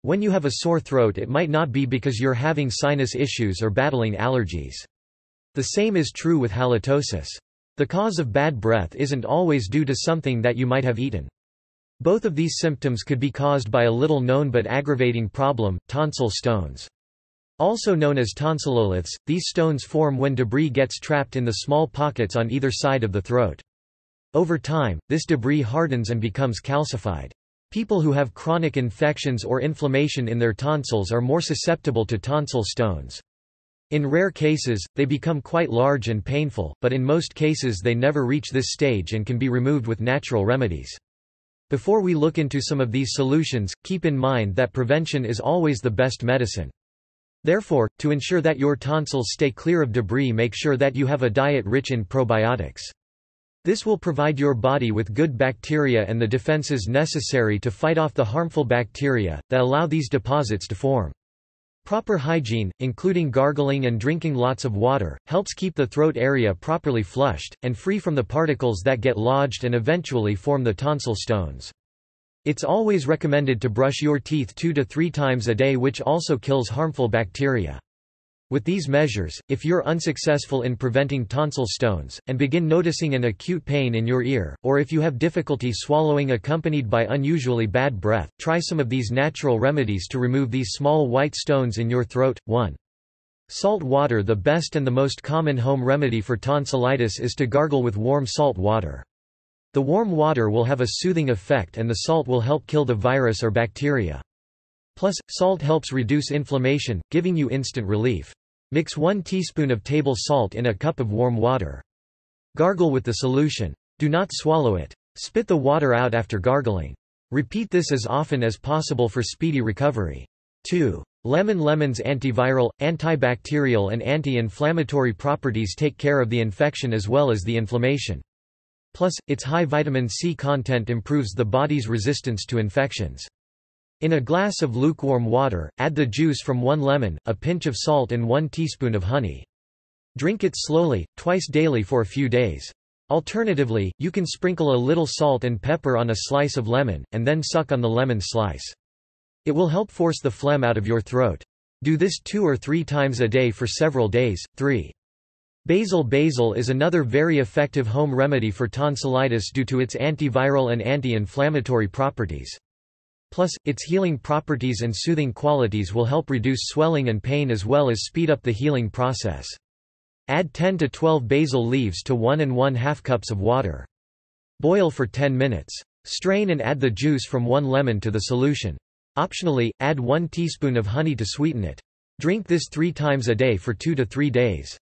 When you have a sore throat, it might not be because you're having sinus issues or battling allergies. The same is true with halitosis. The cause of bad breath isn't always due to something that you might have eaten. Both of these symptoms could be caused by a little-known but aggravating problem, tonsil stones. Also known as tonsillitis, these stones form when debris gets trapped in the small pockets on either side of the throat. Over time, this debris hardens and becomes calcified. People who have chronic infections or inflammation in their tonsils are more susceptible to tonsil stones. In rare cases, they become quite large and painful, but in most cases they never reach this stage and can be removed with natural remedies. Before we look into some of these solutions, keep in mind that prevention is always the best medicine. Therefore, to ensure that your tonsils stay clear of debris, make sure that you have a diet rich in probiotics. This will provide your body with good bacteria and the defenses necessary to fight off the harmful bacteria that allow these deposits to form. Proper hygiene, including gargling and drinking lots of water, helps keep the throat area properly flushed, and free from the particles that get lodged and eventually form the tonsil stones. It's always recommended to brush your teeth 2 to 3 times a day, which also kills harmful bacteria. With these measures, if you're unsuccessful in preventing tonsil stones, and begin noticing an acute pain in your ear, or if you have difficulty swallowing accompanied by unusually bad breath, try some of these natural remedies to remove these small white stones in your throat. 1. Salt water. The best and the most common home remedy for tonsillitis is to gargle with warm salt water. The warm water will have a soothing effect and the salt will help kill the virus or bacteria. Plus, salt helps reduce inflammation, giving you instant relief. Mix 1 teaspoon of table salt in a cup of warm water. Gargle with the solution. Do not swallow it. Spit the water out after gargling. Repeat this as often as possible for speedy recovery. 2. Lemon. Lemon's antiviral, antibacterial and anti-inflammatory properties take care of the infection as well as the inflammation. Plus, its high vitamin C content improves the body's resistance to infections. In a glass of lukewarm water, add the juice from 1 lemon, a pinch of salt and 1 teaspoon of honey. Drink it slowly, twice daily for a few days. Alternatively, you can sprinkle a little salt and pepper on a slice of lemon, and then suck on the lemon slice. It will help force the phlegm out of your throat. Do this 2 or 3 times a day for several days. 3. Basil. Basil is another very effective home remedy for tonsillitis due to its antiviral and anti-inflammatory properties. Plus, its healing properties and soothing qualities will help reduce swelling and pain as well as speed up the healing process. Add 10 to 12 basil leaves to 1 1/2 cups of water. Boil for 10 minutes. Strain and add the juice from 1 lemon to the solution. Optionally, add 1 teaspoon of honey to sweeten it. Drink this 3 times a day for 2 to 3 days.